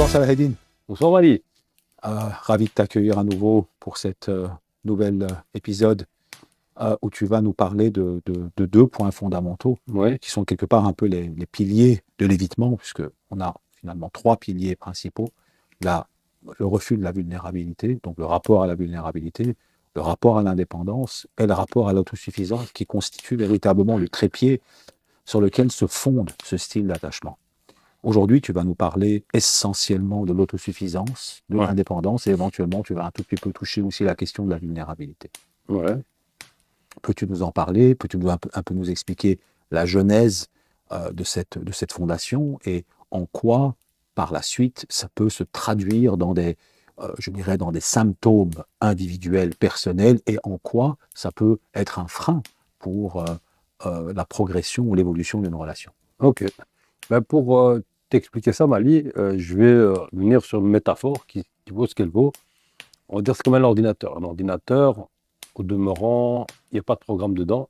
Bonsoir Salahedine. Bonsoir Wally. Ravi de t'accueillir à nouveau pour cet nouvel épisode où tu vas nous parler de deux points fondamentaux Ouais. qui sont quelque part un peu les piliers de l'évitement, puisqu'on a finalement trois piliers principaux. Le refus de la vulnérabilité, donc le rapport à la vulnérabilité, le rapport à l'indépendance et le rapport à l'autosuffisance qui constitue véritablement le trépied sur lequel se fonde ce style d'attachement. Aujourd'hui, tu vas nous parler essentiellement de l'autosuffisance, de l'indépendance et éventuellement, tu vas un tout petit peu toucher aussi la question de la vulnérabilité. Ouais. Peux-tu nous en parler? Peux-tu un peu nous expliquer la genèse de cette fondation et en quoi, par la suite, ça peut se traduire dans je dirais, dans des symptômes individuels, personnels et en quoi ça peut être un frein pour la progression ou l'évolution d'une relation? Ok. Ben pour t'expliquer ça, Mali, je vais venir sur une métaphore qui vaut ce qu'elle vaut. On va dire c'est comme un ordinateur. Un ordinateur, au demeurant, il n'y a pas de programme dedans.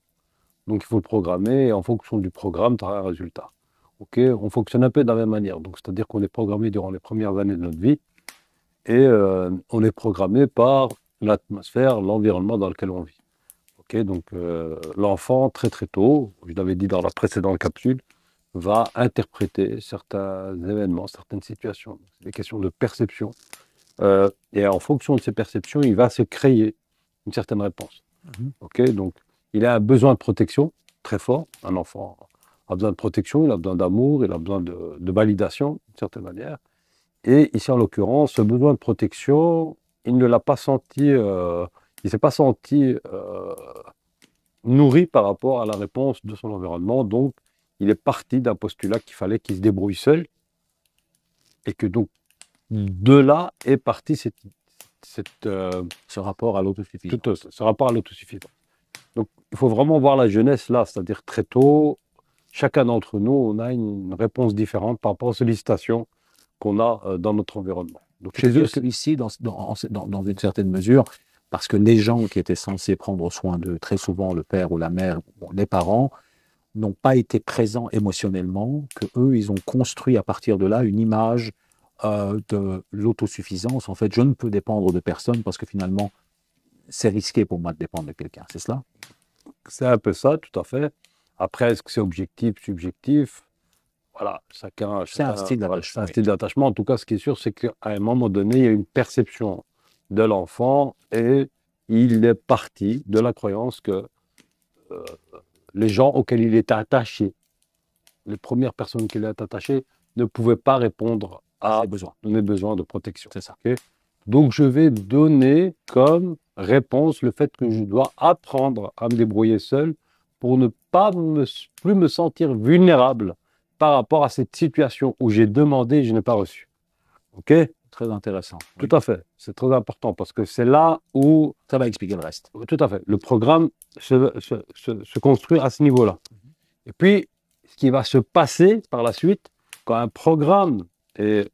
Donc il faut le programmer et en fonction du programme, tu auras un résultat. Ok. On fonctionne un peu de la même manière. Donc c'est-à-dire qu'on est programmé durant les premières années de notre vie et on est programmé par l'atmosphère, l'environnement dans lequel on vit. Ok. Donc l'enfant, très très tôt, je l'avais dit dans la précédente capsule, va interpréter certains événements, certaines situations. C'est des questions de perception. Et en fonction de ces perceptions, il va se créer une certaine réponse. Ok. Donc, il a un besoin de protection très fort. Un enfant a besoin de protection, il a besoin d'amour, il a besoin de validation, d'une certaine manière. Et ici, en l'occurrence, ce besoin de protection, il ne l'a pas senti, il ne s'est pas senti nourri par rapport à la réponse de son environnement. Donc, il est parti d'un postulat qu'il fallait qu'il se débrouille seul et que donc de là est parti ce rapport à l'autosuffisance. Ce rapport à l'autosuffisance. Donc il faut vraiment voir la jeunesse là, c'est-à-dire très tôt, chacun d'entre nous, on a une réponse différente par rapport aux sollicitations qu'on a dans notre environnement. Donc chez eux, ici, dans une certaine mesure, parce que les gens qui étaient censés prendre soin d'eux, très souvent le père ou la mère, les parents, n'ont pas été présents émotionnellement, que eux, ils ont construit à partir de là une image de l'autosuffisance. En fait, je ne peux dépendre de personne parce que finalement, c'est risqué pour moi de dépendre de quelqu'un. C'est cela? C'est un peu ça, tout à fait. Après, est-ce que c'est objectif, subjectif? Voilà, chacun. C'est un style d'attachement. C'est un style d'attachement. En tout cas, ce qui est sûr, c'est qu'à un moment donné, il y a une perception de l'enfant et il est parti de la croyance que les gens auxquels il était attaché, les premières personnes qui lui étaient attachées, ne pouvaient pas répondre à mes besoins de protection. C'est ça. Okay. Donc, je vais donner comme réponse le fait que je dois apprendre à me débrouiller seul pour ne pas plus me sentir vulnérable par rapport à cette situation où j'ai demandé et je n'ai pas reçu. OK? Très intéressant. Tout à fait. C'est très important parce que c'est là où... Ça va expliquer le reste. Tout à fait. Le programme se construit à ce niveau-là. Et puis, ce qui va se passer par la suite, quand un programme est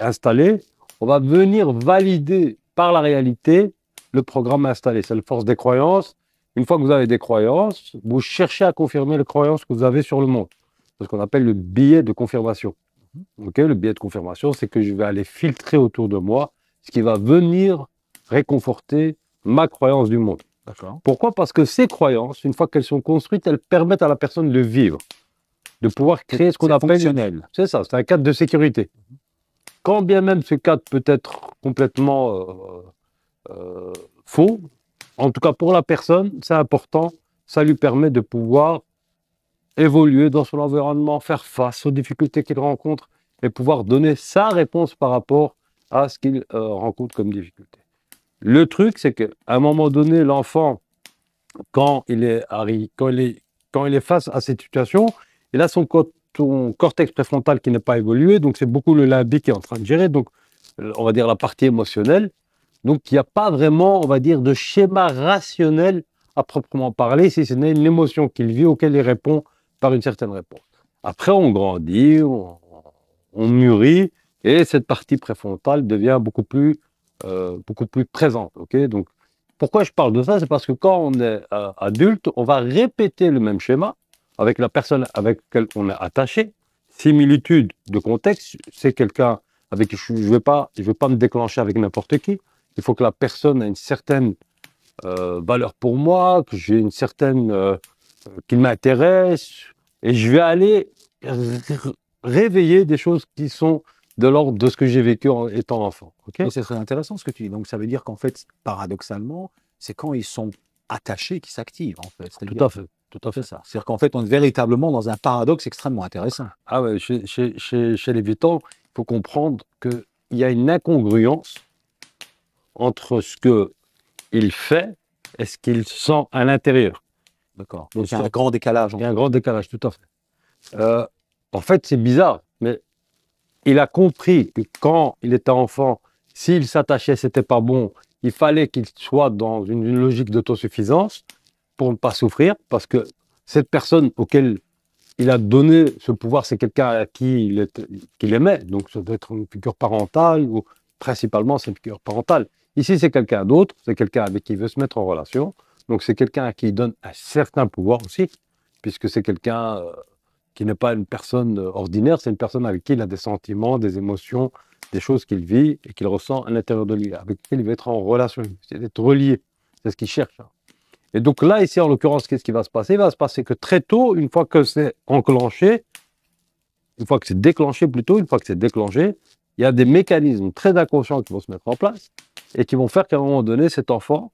installé, on va venir valider par la réalité le programme installé. C'est la force des croyances. Une fois que vous avez des croyances, vous cherchez à confirmer les croyances que vous avez sur le monde. C'est ce qu'on appelle le biais de confirmation. Okay, le biais de confirmation, c'est que je vais aller filtrer autour de moi ce qui va venir réconforter ma croyance du monde. Pourquoi? Parce que ces croyances, une fois qu'elles sont construites, elles permettent à la personne de vivre, de pouvoir créer ce qu'on appelle... fonctionnel. C'est ça, c'est un cadre de sécurité. Quand bien même ce cadre peut être complètement faux, en tout cas pour la personne, c'est important, ça lui permet de pouvoir évoluer dans son environnement, faire face aux difficultés qu'il rencontre et pouvoir donner sa réponse par rapport à ce qu'il rencontre comme difficulté. Le truc, c'est qu'à un moment donné, l'enfant, quand il est face à cette situation, il a son cortex préfrontal qui n'est pas évolué, donc c'est beaucoup le limbique qui est en train de gérer, donc on va dire la partie émotionnelle. Donc il n'y a pas vraiment, on va dire, de schéma rationnel à proprement parler, si ce n'est une émotion qu'il vit auquel il répond par une certaine réponse. Après, on grandit, on mûrit, et cette partie préfrontale devient beaucoup plus présente. Okay. Donc, pourquoi je parle de ça? C'est parce que quand on est adulte, on va répéter le même schéma avec la personne avec laquelle on est attaché, similitude de contexte. C'est quelqu'un avec qui je ne vais pas me déclencher avec n'importe qui. Il faut que la personne ait une certaine valeur pour moi, que j'ai une certaine qui m'intéresse, et je vais aller réveiller des choses qui sont de l'ordre de ce que j'ai vécu en étant enfant. Ok. Mais c'est très intéressant ce que tu dis. Donc ça veut dire qu'en fait, paradoxalement, c'est quand ils sont attachés qu'ils s'activent, en fait. Tout à fait, tout à fait. C'est ça. C'est-à-dire qu'en fait, on est véritablement dans un paradoxe extrêmement intéressant. Ah ouais, chez les Vitans, il faut comprendre qu'il y a une incongruence entre ce qu'il fait et ce qu'il sent à l'intérieur. D'accord. Donc il y a un grand décalage. Il y a un grand décalage, tout à fait. En fait, c'est bizarre, mais il a compris que quand il était enfant, s'il s'attachait, c'était pas bon. Il fallait qu'il soit dans une logique d'autosuffisance pour ne pas souffrir, parce que cette personne auquel il a donné ce pouvoir, c'est quelqu'un à qui qu'il aimait. Donc, ça doit être une figure parentale, ou principalement, c'est une figure parentale. Ici, c'est quelqu'un d'autre, c'est quelqu'un avec qui il veut se mettre en relation. Donc, c'est quelqu'un à qui il donne un certain pouvoir aussi, puisque c'est quelqu'un qui n'est pas une personne ordinaire, c'est une personne avec qui il a des sentiments, des émotions, des choses qu'il vit et qu'il ressent à l'intérieur de lui, avec qui il veut être en relation, c'est d'être relié. C'est ce qu'il cherche. Et donc là, ici, en l'occurrence, qu'est-ce qui va se passer? Il va se passer que très tôt, une fois que c'est enclenché, une fois que c'est déclenché plutôt, une fois que c'est déclenché, il y a des mécanismes très inconscients qui vont se mettre en place et qui vont faire qu'à un moment donné, cet enfant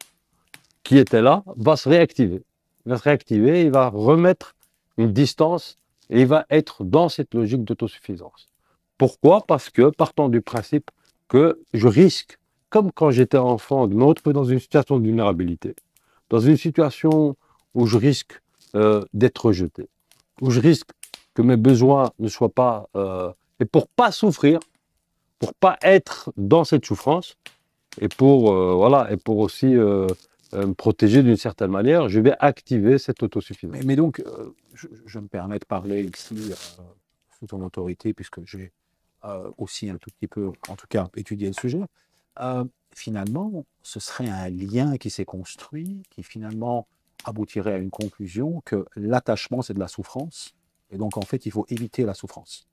qui était là va se réactiver. Il va se réactiver, il va remettre une distance et il va être dans cette logique d'autosuffisance. Pourquoi? Parce que, partant du principe que je risque, comme quand j'étais enfant, de me retrouver dans une situation de vulnérabilité, dans une situation où je risque d'être rejeté, où je risque que mes besoins ne soient pas... et pour pas souffrir, pour pas être dans cette souffrance, et pour, voilà, et pour aussi me protéger d'une certaine manière, je vais activer cette autosuffisance. Mais donc, je me permets de parler ici sous ton autorité, puisque j'ai aussi un tout petit peu, en tout cas, étudié le sujet. Finalement, ce serait un lien qui s'est construit, qui finalement aboutirait à une conclusion que l'attachement, c'est de la souffrance. Et donc, en fait, il faut éviter la souffrance.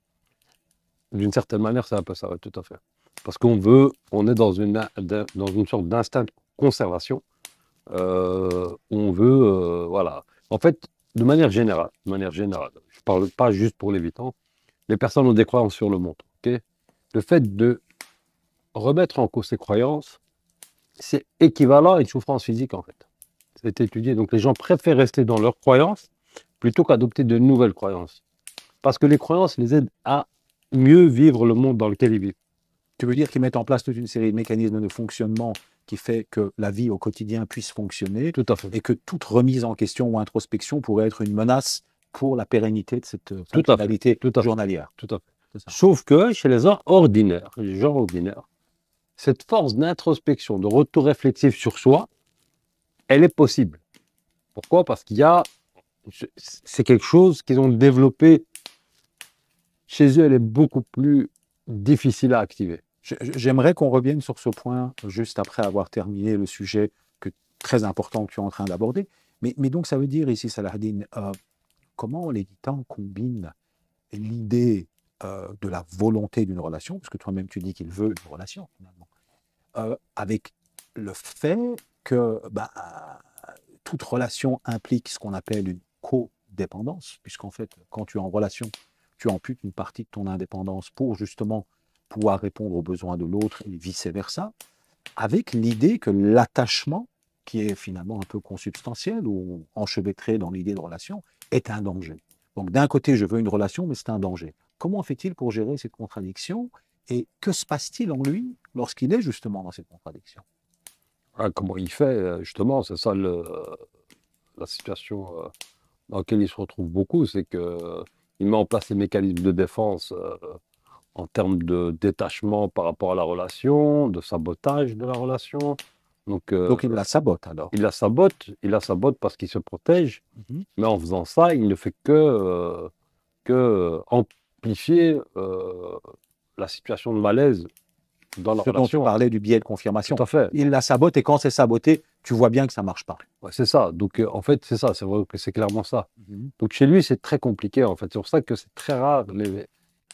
D'une certaine manière, c'est un peu ça, ouais, tout à fait. Parce on est dans une sorte d'instinct de conservation. On veut, voilà. En fait, de manière générale, je ne parle pas juste pour les Vitans, les personnes ont des croyances sur le monde. Okay. Le fait de remettre en cause ces croyances, c'est équivalent à une souffrance physique, en fait. C'est étudié. Donc, les gens préfèrent rester dans leurs croyances plutôt qu'adopter de nouvelles croyances. Parce que les croyances les aident à mieux vivre le monde dans lequel ils vivent. Tu veux dire qu'ils mettent en place toute une série de mécanismes de fonctionnement qui fait que la vie au quotidien puisse fonctionner, tout à fait, et que toute remise en question ou introspection pourrait être une menace pour la pérennité de cette fonctionnalité journalière. Tout à fait. Sauf que chez les gens ordinaires, cette force d'introspection, de retour réflexif sur soi, elle est possible. Pourquoi? Parce qu'il y a... C'est quelque chose qu'ils ont développé chez eux, elle est beaucoup plus difficile à activer. J'aimerais qu'on revienne sur ce point juste après avoir terminé le sujet très important que tu es en train d'aborder. Mais donc, ça veut dire ici, Salahdine, comment les Vitans combinent l'idée de la volonté d'une relation, parce que toi-même tu dis qu'il veut une relation, finalement, avec le fait que toute relation implique ce qu'on appelle une codépendance, puisqu'en fait, quand tu es en relation, tu amputes une partie de ton indépendance pour justement pouvoir répondre aux besoins de l'autre et vice-versa, avec l'idée que l'attachement, qui est finalement un peu consubstantiel ou enchevêtré dans l'idée de relation, est un danger. Donc d'un côté, je veux une relation, mais c'est un danger. Comment fait-il pour gérer cette contradiction et que se passe-t-il en lui lorsqu'il est justement dans cette contradiction? Comment il fait, justement, c'est ça la situation dans laquelle il se retrouve beaucoup, c'est qu'il met en place les mécanismes de défense en termes de détachement par rapport à la relation, de sabotage de la relation. Donc il la sabote alors. Il la sabote parce qu'il se protège, mais en faisant ça, il ne fait que amplifier la situation de malaise dans la relation. Dont tu parlais du biais de confirmation. Tout à fait. Il la sabote et quand c'est saboté, tu vois bien que ça ne marche pas. Ouais, c'est ça. Donc en fait, c'est ça, c'est vrai que c'est clairement ça. Donc chez lui, c'est très compliqué en fait. C'est pour ça que c'est très rare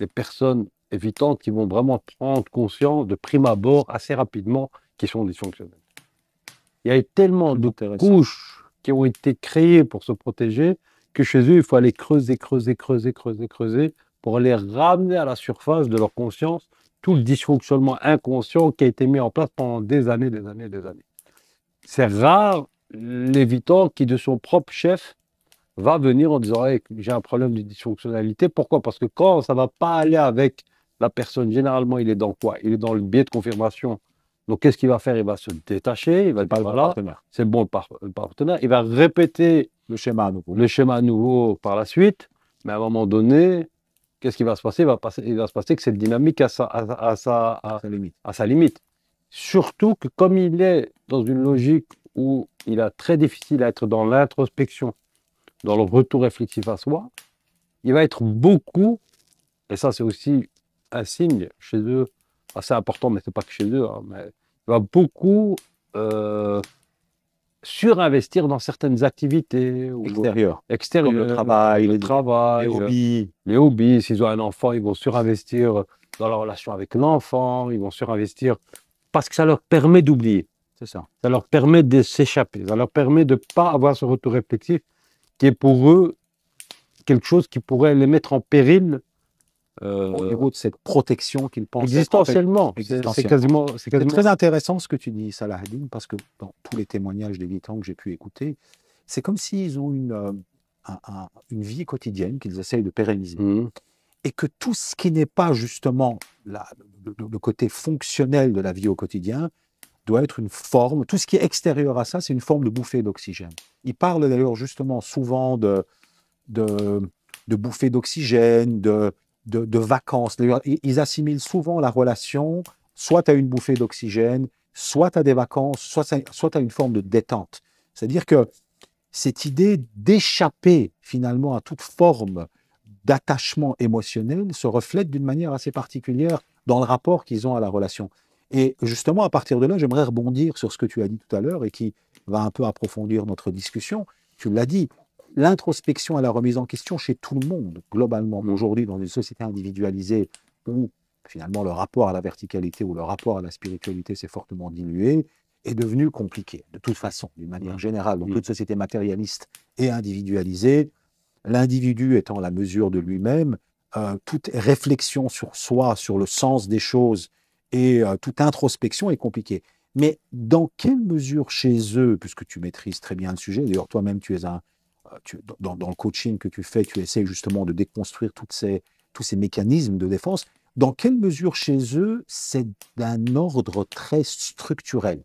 les personnes évitantes qui vont vraiment prendre conscience de prime abord, assez rapidement, qu'ils sont dysfonctionnels. Il y a eu tellement de couches qui ont été créées pour se protéger que chez eux, il faut aller creuser pour les ramener à la surface de leur conscience, tout le dysfonctionnement inconscient qui a été mis en place pendant des années. C'est rare l'évitant qui, de son propre chef, va venir en disant hey, j'ai un problème de dysfonctionnalité. Pourquoi? Parce que quand ça ne va pas aller avec la personne, généralement, il est dans quoi? Il est dans le biais de confirmation. Donc, qu'est-ce qu'il va faire? Il va se détacher, il va dire voilà, c'est bon le partenaire. Il va répéter le schéma à nouveau par la suite, mais à un moment donné, qu'est-ce qui va se passer? Il va se passer que cette dynamique à sa limite. Surtout que comme il est dans une logique où il est très difficile à être dans l'introspection, dans le retour réflexif à soi, il va être beaucoup, et ça c'est aussi un signe chez eux, assez important, mais ce n'est pas que chez eux, hein, mais il va beaucoup surinvestir dans certaines activités extérieures, comme le travail, les hobbies. S'ils ont un enfant, ils vont surinvestir dans la relation avec l'enfant, ils vont surinvestir parce que ça leur permet d'oublier. C'est ça. Ça leur permet de s'échapper, ça leur permet de ne pas avoir ce retour réflexif qui est pour eux quelque chose qui pourrait les mettre en péril. Au niveau de cette protection qu'ils pensent existentiellement. C'est quasiment très intéressant ce que tu dis, Salahdine, parce que dans tous les témoignages d'évitants que j'ai pu écouter, c'est comme s'ils ont une vie quotidienne qu'ils essayent de pérenniser. Et que tout ce qui n'est pas justement le côté fonctionnel de la vie au quotidien doit être une forme, tout ce qui est extérieur à ça, c'est une forme de bouffée d'oxygène. Ils parlent d'ailleurs justement souvent de bouffée d'oxygène, de vacances. Ils assimilent souvent la relation, soit tu as une bouffée d'oxygène, soit tu as des vacances, soit tu as une forme de détente. C'est-à-dire que cette idée d'échapper finalement à toute forme d'attachement émotionnel se reflète d'une manière assez particulière dans le rapport qu'ils ont à la relation. Et justement, à partir de là, j'aimerais rebondir sur ce que tu as dit tout à l'heure et qui va un peu approfondir notre discussion. Tu l'as dit, l'introspection et la remise en question chez tout le monde, globalement, aujourd'hui, dans une société individualisée où finalement le rapport à la verticalité ou le rapport à la spiritualité s'est fortement dilué, est devenu compliqué, de toute façon, d'une manière générale. Dans toute société matérialiste et individualisée, l'individu étant la mesure de lui-même, toute réflexion sur soi, sur le sens des choses et toute introspection est compliquée. Mais dans quelle mesure chez eux, puisque tu maîtrises très bien le sujet, d'ailleurs toi-même tu es dans le coaching que tu fais, tu essaies justement de déconstruire tous ces mécanismes de défense, dans quelle mesure chez eux c'est d'un ordre très structurel?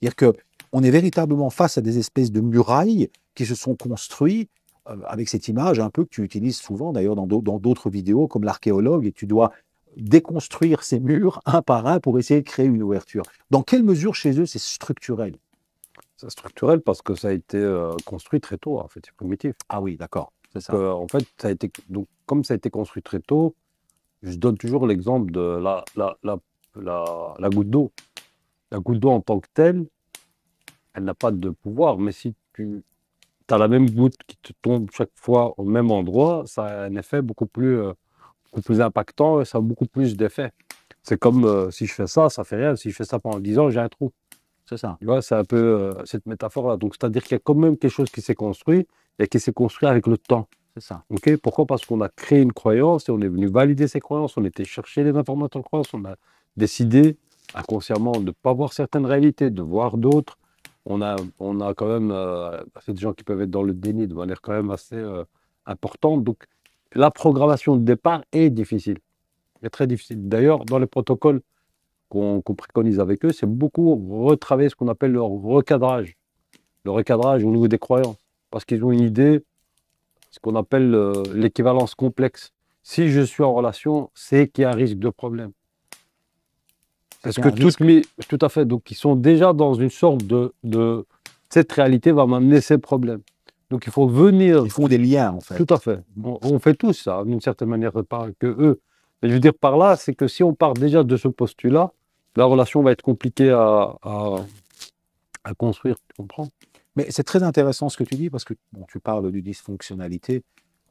C'est-à-dire qu'on est véritablement face à des espèces de murailles qui se sont construites avec cette image un peu que tu utilises souvent d'ailleurs dans d'autres vidéos comme l'archéologue, et tu dois déconstruire ces murs un par un pour essayer de créer une ouverture. Dans quelle mesure chez eux c'est structurel? C'est structurel parce que ça a été construit très tôt, en fait, c'est primitif. Ah oui, d'accord, c'est ça. En fait, comme ça a été construit très tôt, je donne toujours l'exemple de la goutte d'eau. La goutte d'eau en tant que telle, elle n'a pas de pouvoir, mais si tu as la même goutte qui te tombe chaque fois au même endroit, ça a un effet beaucoup plus impactant et ça a beaucoup plus d'effet. C'est comme si je fais ça, ça fait rien. Si je fais ça pendant 10 ans, j'ai un trou. C'est ça. Tu vois, c'est un peu cette métaphore-là. Donc, c'est-à-dire qu'il y a quand même quelque chose qui s'est construit et qui s'est construit avec le temps. C'est ça. Okay. Pourquoi? Parce qu'on a créé une croyance et on est venu valider ces croyances. On était chercher les informations de croyance. On a décidé inconsciemment de ne pas voir certaines réalités, de voir d'autres. On a quand même des gens qui peuvent être dans le déni de manière quand même assez importante. Donc, la programmation de départ est difficile. Elle est très difficile. D'ailleurs, dans les protocoles qu'on préconise avec eux, c'est beaucoup retravailler ce qu'on appelle le recadrage. Le recadrage au niveau des croyances. Parce qu'ils ont une idée, ce qu'on appelle l'équivalence complexe. Si je suis en relation, c'est qu'il y a un risque de problème. Parce que tout à fait. Donc, ils sont déjà dans une sorte de cette réalité va m'amener ces problèmes. Donc, il faut venir. Ils font des liens, en fait. Tout à fait. On fait tous ça, d'une certaine manière, pas que eux. Mais je veux dire par là, c'est que si on part déjà de ce postulat, la relation va être compliquée à construire, tu comprends? Mais c'est très intéressant ce que tu dis, parce que bon, tu parles du dysfonctionnalité.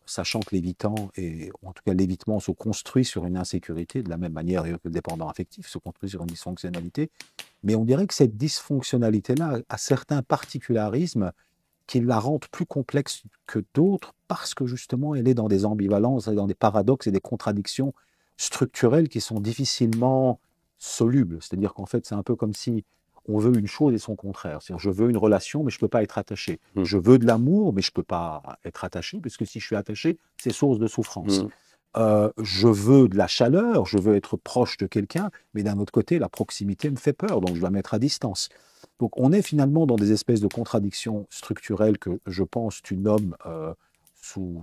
sachant que l'évitant, ou en tout cas l'évitement, se construit sur une insécurité, de la même manière que le dépendant affectif se construit sur une dysfonctionnalité. Mais on dirait que cette dysfonctionnalité-là a certains particularismes qui la rendent plus complexe que d'autres parce que justement elle est dans des ambivalences, dans des paradoxes et des contradictions structurelles qui sont difficilement solubles. C'est-à-dire qu'en fait, c'est un peu comme si on veut une chose et son contraire. C'est-à-dire, je veux une relation, mais je ne peux pas être attaché. Mm. Je veux de l'amour, mais je ne peux pas être attaché, puisque si je suis attaché, c'est source de souffrance. Mm. Je veux de la chaleur, je veux être proche de quelqu'un, mais d'un autre côté, la proximité me fait peur, donc je dois mettre à distance. Donc on est finalement dans des espèces de contradictions structurelles que je pense tu nommes sous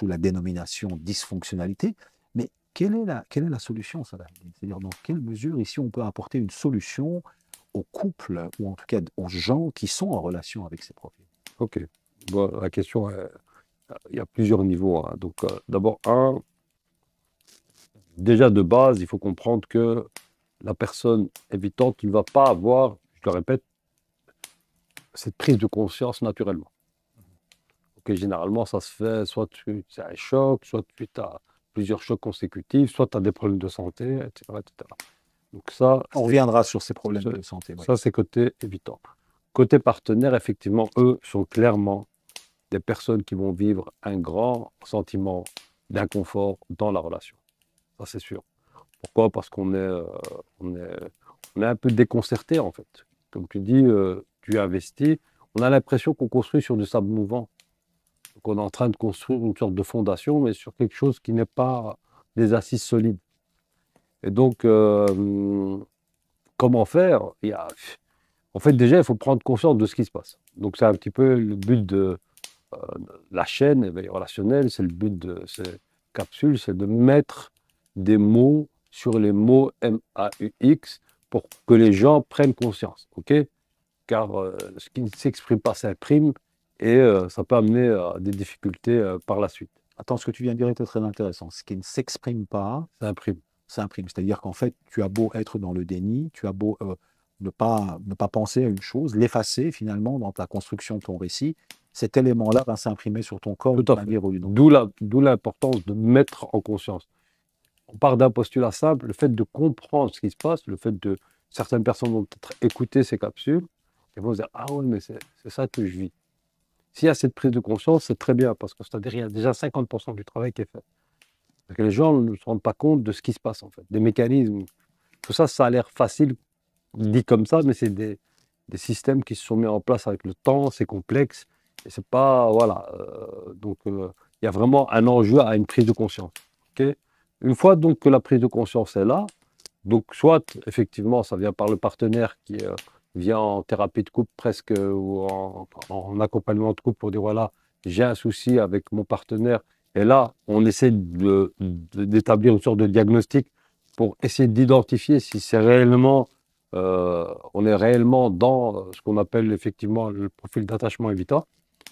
la dénomination dysfonctionnalité. Mais quelle est la solution, Salah? C'est-à-dire dans quelle mesure ici on peut apporter une solution aux couples, ou en tout cas aux gens qui sont en relation avec ces profils? Ok. Bon, la question, il y a plusieurs niveaux, hein. Donc, d'abord, déjà de base, il faut comprendre que la personne évitante ne va pas avoir, je le répète, cette prise de conscience naturellement. Ok, généralement, ça se fait soit c'est un choc, soit tu as plusieurs chocs consécutifs, soit tu as des problèmes de santé, etc., etc. Donc ça, On reviendra sur ces problèmes de santé. Oui. ça c'est côté évitant. Côté partenaire, effectivement, eux sont clairement des personnes qui vont vivre un grand sentiment d'inconfort dans la relation. Ça, c'est sûr. Pourquoi? Parce on est un peu déconcerté, en fait. Comme tu dis, tu investis, on a l'impression qu'on construit sur du sable mouvant. Donc, on est en train de construire une sorte de fondation, mais sur quelque chose qui n'est pas des assises solides. Et donc, comment faire? En fait, déjà, il faut prendre conscience de ce qui se passe. Donc, c'est un petit peu le but de la chaîne éveil relationnel, c'est le but de ces capsules, c'est de mettre des mots sur les mots MAUX pour que les gens prennent conscience, ok? Car ce qui ne s'exprime pas s'imprime et ça peut amener à des difficultés par la suite. Attends, ce que tu viens de dire était très intéressant. Ce qui ne s'exprime pas Ça imprime. s'imprime. C'est-à-dire qu'en fait, tu as beau être dans le déni, tu as beau ne pas penser à une chose, l'effacer finalement dans ta construction de ton récit, cet élément-là va s'imprimer sur ton corps Tout d'une à fait. manière ou d'une autre. D'où l'importance de mettre en conscience. On part d'un postulat simple, le fait de comprendre ce qui se passe, le fait de... Certaines personnes vont peut-être écouter ces capsules et vont se dire « Ah ouais, mais c'est ça que je vis ». S'il y a cette prise de conscience, c'est très bien, parce que c'est-à-dire qu'il y a déjà 50% du travail qui est fait. Parce que les gens ne se rendent pas compte de ce qui se passe, en fait, des mécanismes. Tout ça, ça a l'air facile, dit comme ça, mais c'est des systèmes qui se sont mis en place avec le temps, c'est complexe, et c'est pas... Voilà. Donc, il y a vraiment un enjeu à une prise de conscience. Ok. Une fois donc que la prise de conscience est là, donc soit effectivement ça vient par le partenaire qui vient en thérapie de couple presque ou en accompagnement de couple pour dire voilà, j'ai un souci avec mon partenaire, et là on essaie d'établir une sorte de diagnostic pour essayer d'identifier si c'est réellement, on est réellement dans ce qu'on appelle effectivement le profil d'attachement évitant.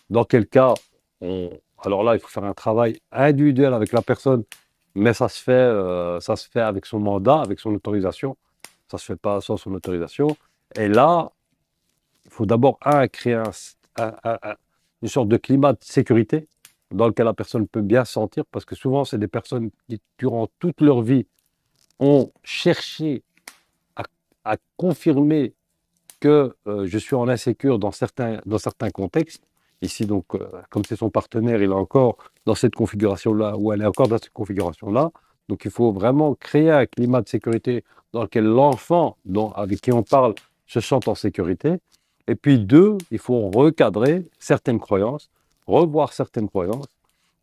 Dans quel cas, alors là il faut faire un travail individuel avec la personne. Mais ça se fait avec son mandat, avec son autorisation. Ça ne se fait pas sans son autorisation. Et là, il faut d'abord, créer une sorte de climat de sécurité dans lequel la personne peut bien se sentir, parce que souvent, c'est des personnes qui, durant toute leur vie, ont cherché à confirmer que je suis en insécure dans certains contextes. Ici, donc, comme c'est son partenaire, il est encore dans cette configuration-là, ou elle est encore dans cette configuration-là. Donc, il faut vraiment créer un climat de sécurité dans lequel l'enfant avec qui on parle se sent en sécurité. Et puis, deux, il faut recadrer certaines croyances, revoir certaines croyances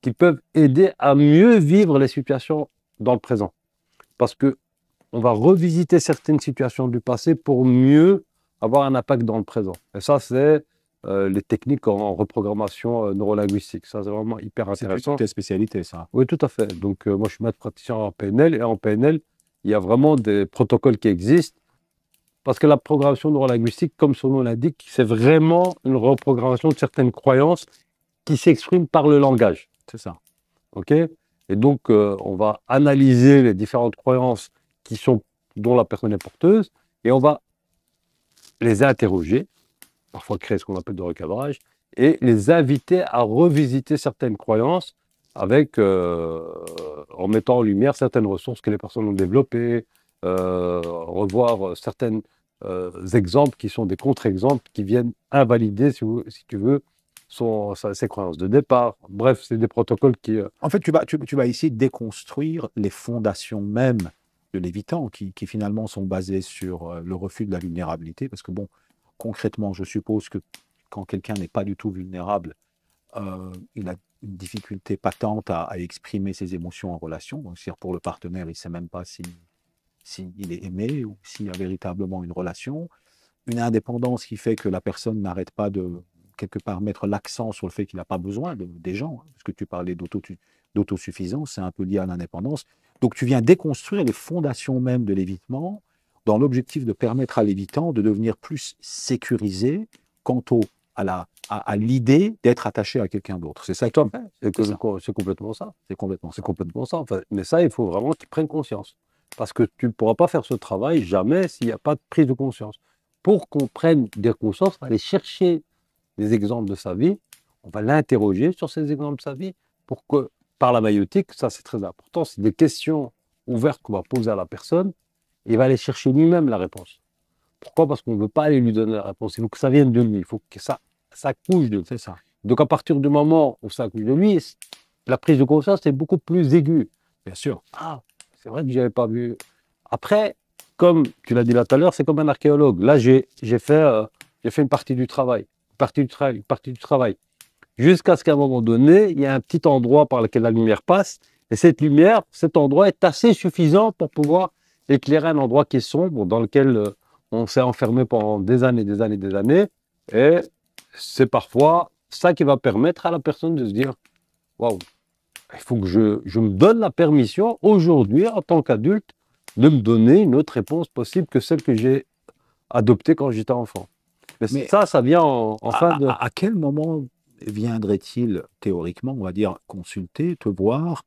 qui peuvent aider à mieux vivre les situations dans le présent. Parce que on va revisiter certaines situations du passé pour mieux avoir un impact dans le présent. Et ça, c'est les techniques en reprogrammation neurolinguistique. Ça, c'est vraiment hyper intéressant. C'est tes spécialités, ça. Oui, tout à fait. Donc, moi, je suis maître praticien en PNL. Et en PNL, il y a vraiment des protocoles qui existent. Parce que la programmation neurolinguistique, comme son nom l'indique, c'est vraiment une reprogrammation de certaines croyances qui s'expriment par le langage. C'est ça. OK? Et donc, on va analyser les différentes croyances dont la personne est porteuse, et on va les interroger, parfois créer ce qu'on appelle de recadrage, et les inviter à revisiter certaines croyances avec, en mettant en lumière certaines ressources que les personnes ont développées, revoir certains exemples qui sont des contre-exemples qui viennent invalider, si tu veux, ses croyances de départ. Bref, c'est des protocoles qui... En fait, tu vas ici déconstruire les fondations même de l'évitant, qui finalement sont basées sur le refus de la vulnérabilité. Parce que, bon, concrètement, je suppose que quand quelqu'un n'est pas du tout vulnérable, il a une difficulté patente à exprimer ses émotions en relation. Donc, c'est-à-dire pour le partenaire, il ne sait même pas s'il est aimé ou s'il y a véritablement une relation. Une indépendance qui fait que la personne n'arrête pas de, quelque part, mettre l'accent sur le fait qu'il n'a pas besoin des gens, hein, parce que tu parlais d'autosuffisance, c'est un peu lié à l'indépendance. Donc tu viens déconstruire les fondations même de l'évitement dans l'objectif de permettre à l'évitant de devenir plus sécurisé quant à l'idée d'être attaché à quelqu'un d'autre. C'est ça que tu fais. C'est complètement ça. C'est complètement C'est complètement ça. Enfin, mais ça, il faut vraiment qu'ils prennent conscience. Parce que tu ne pourras pas faire ce travail jamais s'il n'y a pas de prise de conscience. Pour qu'on prenne des consciences, on va aller chercher des exemples de sa vie, on va l'interroger sur ces exemples de sa vie, pour que, par la maïotique, ça c'est très important, c'est des questions ouvertes qu'on va poser à la personne, et il va aller chercher lui-même la réponse. Pourquoi? Parce qu'on ne veut pas aller lui donner la réponse, il faut que ça vienne de lui, il faut que ça couche de lui. C'est ça. Donc à partir du moment où ça couche de lui, la prise de conscience est beaucoup plus aiguë. Bien sûr. Ah, c'est vrai que je n'avais pas vu. Après, comme tu l'as dit là tout à l'heure, c'est comme un archéologue. Là, j'ai fait une partie du travail. Une partie du travail. Jusqu'à ce qu'à un moment donné, il y a un petit endroit par lequel la lumière passe. Et cette lumière, cet endroit est assez suffisant pour pouvoir éclairer un endroit qui est sombre, dans lequel on s'est enfermé pendant des années, des années, des années. Et c'est parfois ça qui va permettre à la personne de se dire, waouh, il faut que je me donne la permission aujourd'hui, en tant qu'adulte, de me donner une autre réponse possible que celle que j'ai adoptée quand j'étais enfant. Mais ça vient en fin de... À quel moment viendrait-il, théoriquement, on va dire, consulter, te voir,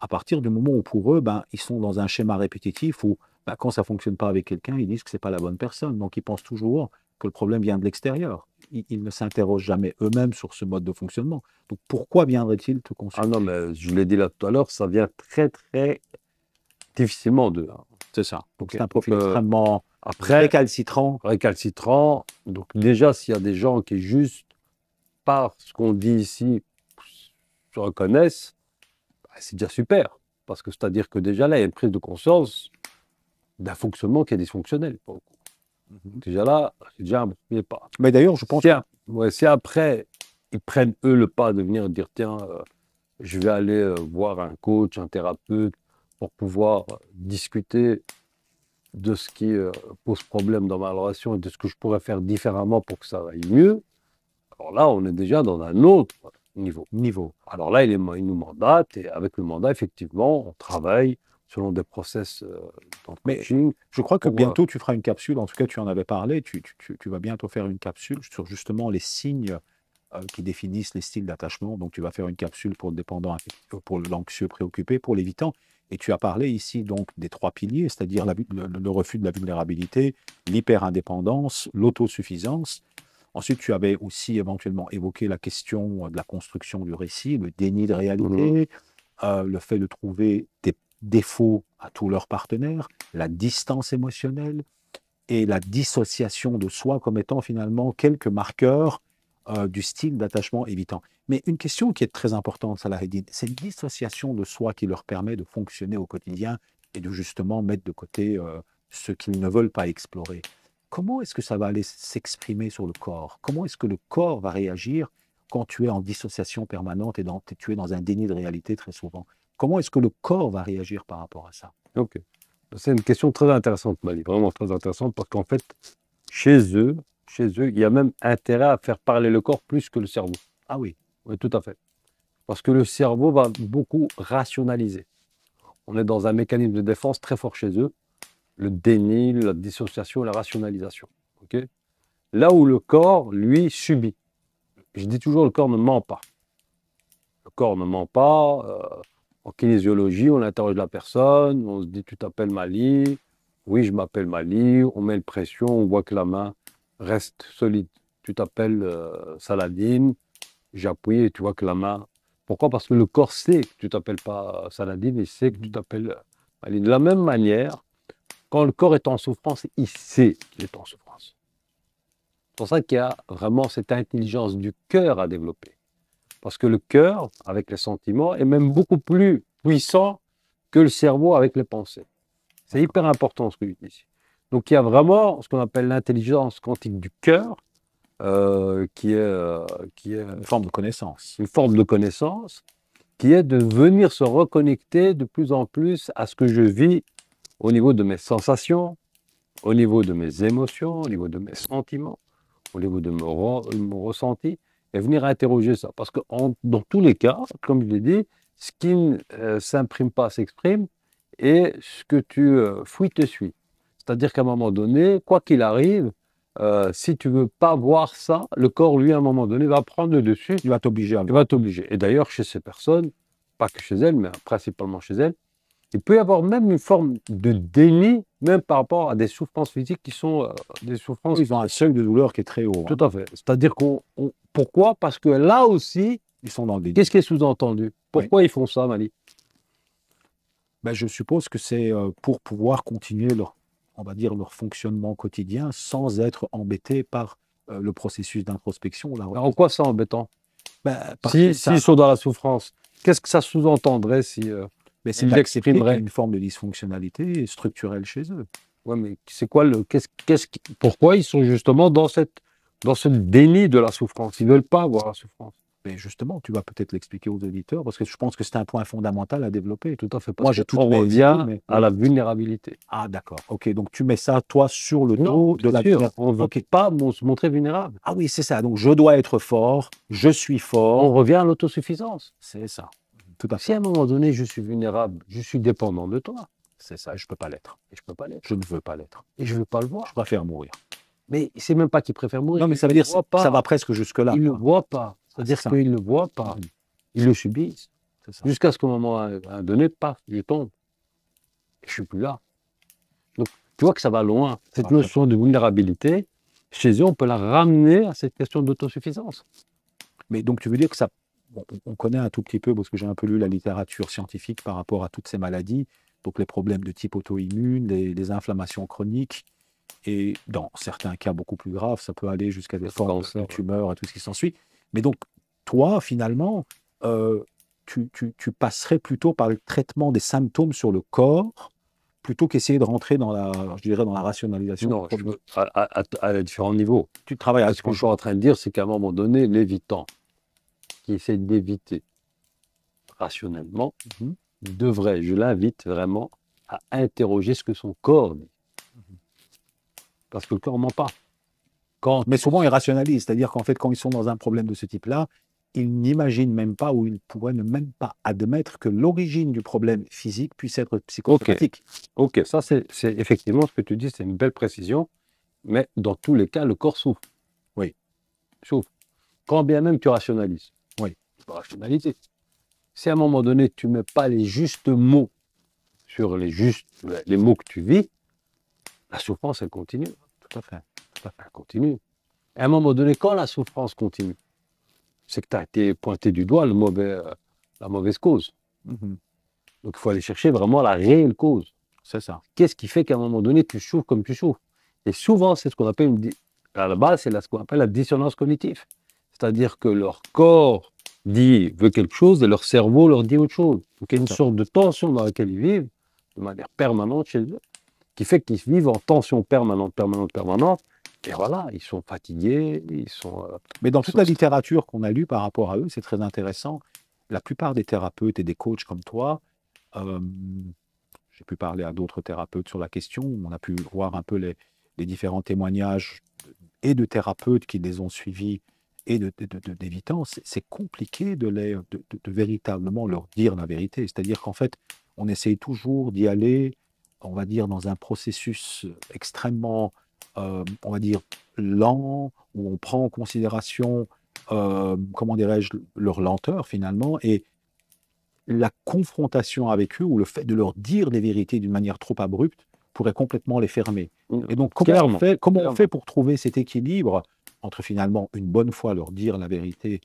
à partir du moment où pour eux, ben, ils sont dans un schéma répétitif où ben, quand ça ne fonctionne pas avec quelqu'un, ils disent que ce n'est pas la bonne personne. Donc ils pensent toujours que le problème vient de l'extérieur. Ils ne s'interrogent jamais eux-mêmes sur ce mode de fonctionnement. Donc pourquoi viendraient-ils te consulter? Ah non, mais je l'ai dit là tout à l'heure, ça vient très, très difficilement d'eux. C'est ça. Donc Okay. c'est un profil extrêmement récalcitrant. Récalcitrant. Donc déjà, s'il y a des gens qui juste par ce qu'on dit ici se reconnaissent, bah, c'est déjà super. Parce que c'est-à-dire que déjà là, il y a une prise de conscience d'un fonctionnement qui est dysfonctionnel. Déjà là, c'est déjà un premier pas. Mais d'ailleurs, je pense... Si après, ils prennent eux le pas de venir dire, tiens, je vais aller voir un coach, un thérapeute, pour pouvoir discuter de ce qui pose problème dans ma relation et de ce que je pourrais faire différemment pour que ça aille mieux. Alors là, on est déjà dans un autre niveau. Alors là, il nous mandate et avec le mandat, effectivement, on travaille selon des process dans le coaching. Mais je crois que bientôt, tu feras une capsule, en tout cas, tu en avais parlé, tu vas bientôt faire une capsule sur justement les signes qui définissent les styles d'attachement. Donc, tu vas faire une capsule pour le dépendant, pour l'anxieux préoccupé, pour l'évitant. Et tu as parlé ici donc des trois piliers, c'est-à-dire le refus de la vulnérabilité, l'hyper-indépendance, l'autosuffisance. Ensuite, tu avais aussi éventuellement évoqué la question de la construction du récit, le déni de réalité, le fait de trouver des défauts à tous leurs partenaires, la distance émotionnelle et la dissociation de soi comme étant finalement quelques marqueurs du style d'attachement évitant. Mais une question qui est très importante, Salaheddine, c'est une dissociation de soi qui leur permet de fonctionner au quotidien et de justement mettre de côté ce qu'ils ne veulent pas explorer. Comment est-ce que ça va aller s'exprimer sur le corps? Comment est-ce que le corps va réagir quand tu es en dissociation permanente et tu es dans un déni de réalité très souvent? Comment est-ce que le corps va réagir par rapport à ça? Ok. C'est une question très intéressante, Mali, vraiment très intéressante, parce qu'en fait, chez eux, il y a même intérêt à faire parler le corps plus que le cerveau. Ah oui. Oui, tout à fait. Parce que le cerveau va beaucoup rationaliser. On est dans un mécanisme de défense très fort chez eux, le déni, la dissociation et la rationalisation. Okay. Là où le corps, lui, subit. Je dis toujours, le corps ne ment pas. Le corps ne ment pas. En kinésiologie, on interroge la personne, on se dit, tu t'appelles Mali? Oui, je m'appelle Mali. On met une pression, on voit que la main reste solide. Tu t'appelles Saladine? J'appuie et tu vois que la main Pourquoi? Parce que le corps sait que tu t'appelles pas Saladin, il sait que tu t'appelles Ali. De la même manière, quand le corps est en souffrance, il sait qu'il est en souffrance. C'est pour ça qu'il y a vraiment cette intelligence du cœur à développer. Parce que le cœur, avec les sentiments, est même beaucoup plus puissant que le cerveau avec les pensées. C'est hyper important ce que je dis ici. Donc il y a vraiment ce qu'on appelle l'intelligence quantique du cœur, qui est Une forme de connaissance. une forme de connaissance, qui est de venir se reconnecter de plus en plus à ce que je vis au niveau de mes sensations, au niveau de mes émotions, au niveau de mes sentiments, au niveau de mon ressenti, et venir interroger ça. Parce que dans tous les cas, comme je l'ai dit, ce qui ne s'imprime pas s'exprime, et ce que tu fouilles te suit. C'est-à-dire qu'à un moment donné, quoi qu'il arrive, si tu veux pas voir ça, le corps, lui, à un moment donné, va prendre le dessus, Il va t'obliger à le il va t'obliger. Et d'ailleurs, chez ces personnes, pas que chez elles, mais principalement chez elles, il peut y avoir même une forme de déni, même par rapport à des souffrances physiques qui sont des souffrances. Ils ont un seuil de douleur qui est très haut. Tout à fait. C'est-à-dire pourquoi? Parce que là aussi, Ils sont dans le déni. qu'est-ce qui est sous-entendu? Pourquoi ils font ça, Mali? Ben, je suppose que c'est pour pouvoir continuer leur, on va dire, leur fonctionnement quotidien sans être embêtés par le processus d'introspection. Alors, en quoi c'est embêtant? Ben, parce que S'ils sont dans la souffrance, qu'est-ce que ça sous-entendrait si ben, c'est ils d'accepter qu'il y a l'exprimeraient? une forme de dysfonctionnalité structurelle chez eux. Ouais, mais c'est quoi pourquoi ils sont justement dans ce déni de la souffrance? Ils veulent pas avoir la souffrance. Mais justement, tu vas peut-être l'expliquer aux auditeurs, parce que je pense que c'est un point fondamental à développer. Tout à fait. Moi, Parce j'ai qu'on toutes mes revient idées, mais... à la vulnérabilité. Ah, d'accord. Ok, donc tu mets ça, toi, sur le Non, dos de la... bien sûr, on ne veut Ok. pas se montrer vulnérable. Ah oui, c'est ça. Donc, je dois être fort, je suis fort. On revient à l'autosuffisance. C'est ça. Tout à fait. Si à un moment donné, je suis vulnérable, je suis dépendant de toi, C'est ça. Je ne peux pas l'être. et je ne peux pas l'être. Je ne veux pas l'être. Et je ne veux pas le Je voir. préfère mourir. Mais c'est même pas qu'il préfère mourir. Non, mais ça veut il dire le voit que ça pas. va presque jusque-là. Il ne le quoi. voit pas. C'est-à-dire c'est ça. qu'ils ne le voient pas. Mhm. Ils le subissent. C'est ça. Jusqu'à ce qu'au moment à un donné, paf, je tombe. Et je ne suis plus là. Donc, tu vois que ça va loin. Cette va notion de vulnérabilité, chez eux, on peut la ramener à cette question d'autosuffisance. Mais donc, tu veux dire que ça... bon, on connaît un tout petit peu, parce que j'ai un peu lu la littérature scientifique par rapport à toutes ces maladies, donc les problèmes de type auto-immune, les inflammations chroniques, et dans certains cas beaucoup plus graves, ça peut aller jusqu'à des formes cancer, de tumeurs et tout ce qui s'ensuit. Mais donc, toi, finalement, tu passerais plutôt par le traitement des symptômes sur le corps, plutôt qu'essayer de rentrer dans la, je dirais, dans la rationalisation. Non, je veux, à différents niveaux. Tu travailles à Ce que je suis en train de dire, c'est qu'à un moment donné, l'évitant, qui essaie d'éviter rationnellement, Mhm. devrait, je l'invite vraiment à interroger ce que son corps dit. Parce que le corps ne ment pas. Mais souvent, ils rationalisent, c'est-à-dire qu'en fait, quand ils sont dans un problème de ce type-là, ils n'imaginent même pas ou ils pourraient ne même pas admettre que l'origine du problème physique puisse être psychosomatique. Ok, ça c'est effectivement ce que tu dis, c'est une belle précision, mais dans tous les cas, le corps souffre. Oui. Souffre. Quand bien même tu rationalises. Oui. Tu peux rationaliser. Si à un moment donné, tu ne mets pas les justes mots sur les mots que tu vis, la souffrance, elle continue. Tout à fait. Tout à fait. Elle continue. Et à un moment donné, quand la souffrance continue, c'est que tu as été pointé du doigt la mauvaise cause. Mhm. Donc il faut aller chercher vraiment la réelle cause. C'est ça. Qu'est-ce qui fait qu'à un moment donné, tu souffres comme tu souffres? Et souvent, c'est ce qu'on appelle, à la base, c'est ce qu'on appelle la dissonance cognitive. C'est-à-dire que leur corps veut quelque chose et leur cerveau leur dit autre chose. Donc il y a une sorte de tension dans laquelle ils vivent, de manière permanente chez eux, qui fait qu'ils vivent en tension permanente. Et voilà, ils sont fatigués, ils sont... Mais dans toute la littérature qu'on a lue par rapport à eux, c'est très intéressant. La plupart des thérapeutes et des coachs comme toi, j'ai pu parler à d'autres thérapeutes sur la question, on a pu voir un peu les différents témoignages et de thérapeutes qui les ont suivis et d'évitants. C'est compliqué de véritablement leur dire la vérité. C'est-à-dire qu'en fait, on essaye toujours d'y aller, on va dire, dans un processus extrêmement, on va dire, lent, où on prend en considération, comment dirais-je, leur lenteur finalement, et la confrontation avec eux, ou le fait de leur dire des vérités d'une manière trop abrupte, pourrait complètement les fermer. Et donc, comment on fait pour trouver cet équilibre entre finalement, une bonne fois, leur dire la vérité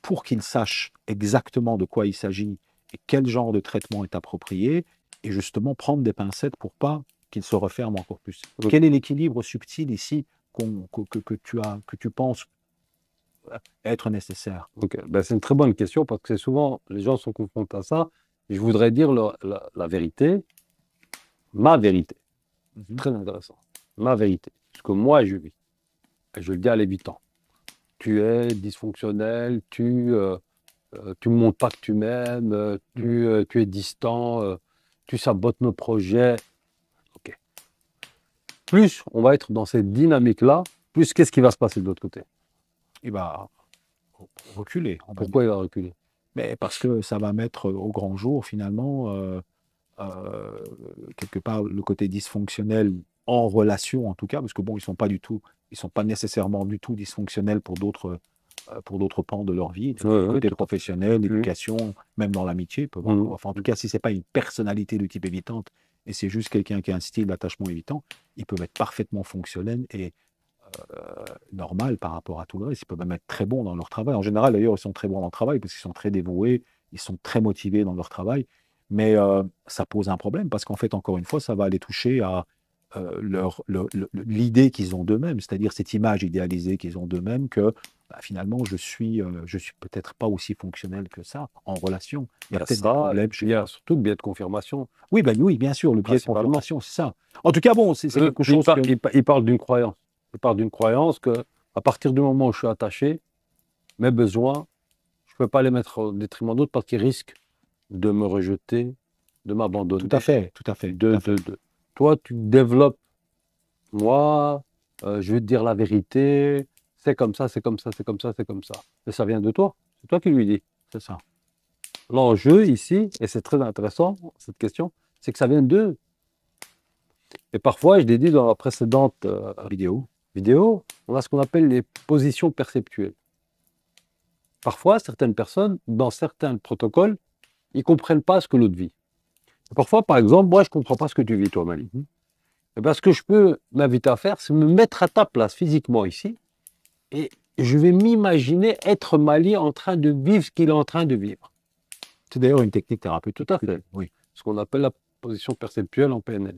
pour qu'il sache exactement de quoi il s'agit et quel genre de traitement est approprié, et justement prendre des pincettes pour pas qu'il se referme encore plus. Ok. Quel est l'équilibre subtil ici que tu penses être nécessaire? Ok, ben, c'est une très bonne question parce que c'est souvent, les gens sont confrontés à ça. Je voudrais dire la vérité, ma vérité. Mhm. Très intéressant. Ma vérité. Ce que moi je vis. Et je le dis à l'évitant. Tu es dysfonctionnel, tu me montres pas que tu m'aimes, tu es distant, tu sabotes nos projets. Ok. Plus on va être dans cette dynamique-là, plus qu'est-ce qui va se passer de l'autre côté? Il va reculer. Pourquoi il va reculer? Mais parce que ça va mettre au grand jour, finalement, euh, quelque part, le côté dysfonctionnel en relation, en tout cas, parce que bon, ils sont pas nécessairement du tout dysfonctionnels pour d'autres pans de leur vie, Ouais, ouais, côté tout à fait. professionnel, Mhm. l'éducation, même dans l'amitié, Mhm. enfin, en tout cas, si c'est pas une personnalité de type évitante, et c'est juste quelqu'un qui a un style d'attachement évitant, ils peuvent être parfaitement fonctionnels et normal par rapport à tout le reste. Ils peuvent même être très bons dans leur travail. En général, d'ailleurs, ils sont très bons dans le travail parce qu'ils sont très dévoués, ils sont très motivés dans leur travail. Mais ça pose un problème parce qu'en fait, encore une fois, ça va aller toucher à l'idée qu'ils ont d'eux-mêmes, c'est-à-dire cette image idéalisée qu'ils ont d'eux-mêmes que bah, finalement, je suis peut-être pas aussi fonctionnel que ça en relation. Il y a Ben, peut-être des ça, et problèmes puis chez il y a moi. surtout le biais de confirmation, Oui, ben oui, bien sûr, le biais de principalement. confirmation, c'est ça. En tout cas, bon, c'est quelque chose que... Il parle d'une croyance. Il parle d'une croyance que à partir du moment où je suis attaché, mes besoins, je ne peux pas les mettre au détriment d'autres parce qu'ils risquent de me rejeter, de Tout à m'abandonner. fait, tout à fait, tout à fait. Toi, tu développes, moi, je vais te dire la vérité, c'est comme ça, c'est comme ça, c'est comme ça, c'est comme ça. Et ça vient de toi. C'est toi qui lui dis. C'est ça. L'enjeu ici, et c'est très intéressant, cette question, c'est que ça vient d'eux. Et parfois, je l'ai dit dans la précédente vidéo, on a ce qu'on appelle les positions perceptuelles. Parfois, certaines personnes, dans certains protocoles, ils ne comprennent pas ce que l'autre vit. Et parfois, par exemple, moi, je ne comprends pas ce que tu vis, toi, Mali. Et bien, ce que je peux m'inviter à faire, c'est me mettre à ta place physiquement ici, et je vais m'imaginer être Mali en train de vivre ce qu'il est en train de vivre. C'est d'ailleurs une technique thérapeutique. Tout à fait. Oui. Ce qu'on appelle la position perceptuelle en PNL.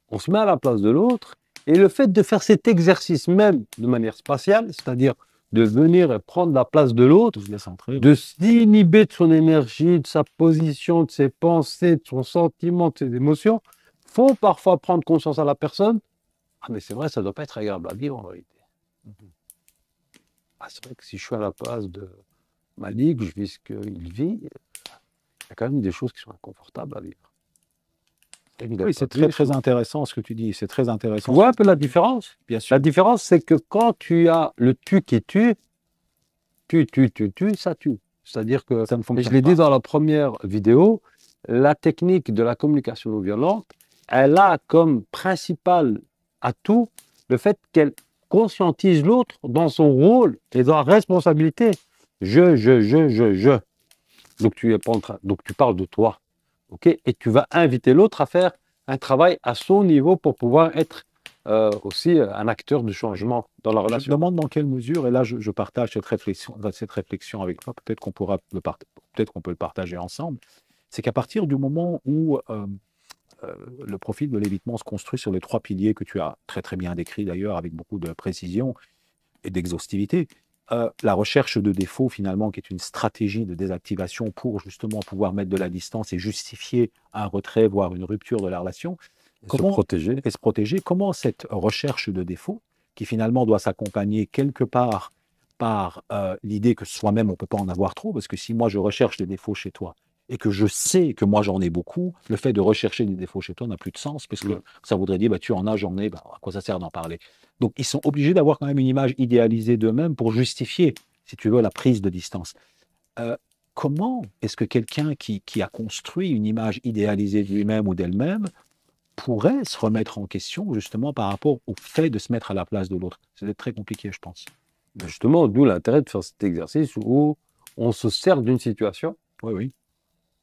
On se met à la place de l'autre, et le fait de faire cet exercice même de manière spatiale, c'est-à-dire de venir et prendre la place de l'autre, de s'inhiber de son énergie, de sa position, de ses pensées, de son sentiment, de ses émotions, font parfois prendre conscience à la personne. Ah, mais c'est vrai, ça ne doit pas être agréable à vivre en réalité. Ah, c'est vrai que si je suis à la place de Malik, je vis ce qu'il vit, il y a quand même des choses qui sont inconfortables à vivre. Oui, c'est très, très intéressant ce que tu dis. C'est très intéressant. Tu vois un peu la différence? Bien sûr. La différence, c'est que quand tu as le tu qui tue, ça tue. C'est-à-dire que, Ça ne et je fonctionne l'ai pas. dit dans la première vidéo, la technique de la communication non violente, elle a comme principal atout le fait qu'elle conscientise l'autre dans son rôle et dans la responsabilité. Je. Donc tu es pas en train, donc tu parles de toi, ok? Et tu vas inviter l'autre à faire un travail à son niveau pour pouvoir être aussi un acteur du changement dans la Je me relation. demande dans quelle mesure, et là je partage cette réflexion avec toi, peut-être qu'on peut le partager ensemble, c'est qu'à partir du moment où le profil de l'évitement se construit sur les trois piliers que tu as très très bien décrits d'ailleurs avec beaucoup de précision et d'exhaustivité, la recherche de défauts finalement qui est une stratégie de désactivation pour justement pouvoir mettre de la distance et justifier un retrait, voire une rupture de la relation, Se protéger. et se protéger, comment cette recherche de défauts, qui finalement doit s'accompagner quelque part par l'idée que soi-même on ne peut pas en avoir trop, parce que si moi je recherche des défauts chez toi, et que je sais que moi j'en ai beaucoup, le fait de rechercher des défauts chez toi n'a plus de sens, parce que ça voudrait dire, bah, tu en as, j'en ai, bah, à quoi ça sert d'en parler? Donc ils sont obligés d'avoir quand même une image idéalisée d'eux-mêmes pour justifier, si tu veux, la prise de distance. Comment est-ce que quelqu'un qui a construit une image idéalisée de lui-même ou d'elle-même pourrait se remettre en question justement par rapport au fait de se mettre à la place de l'autre? C'est très compliqué, je pense. Justement, d'où l'intérêt de faire cet exercice où on se sert d'une situation Oui.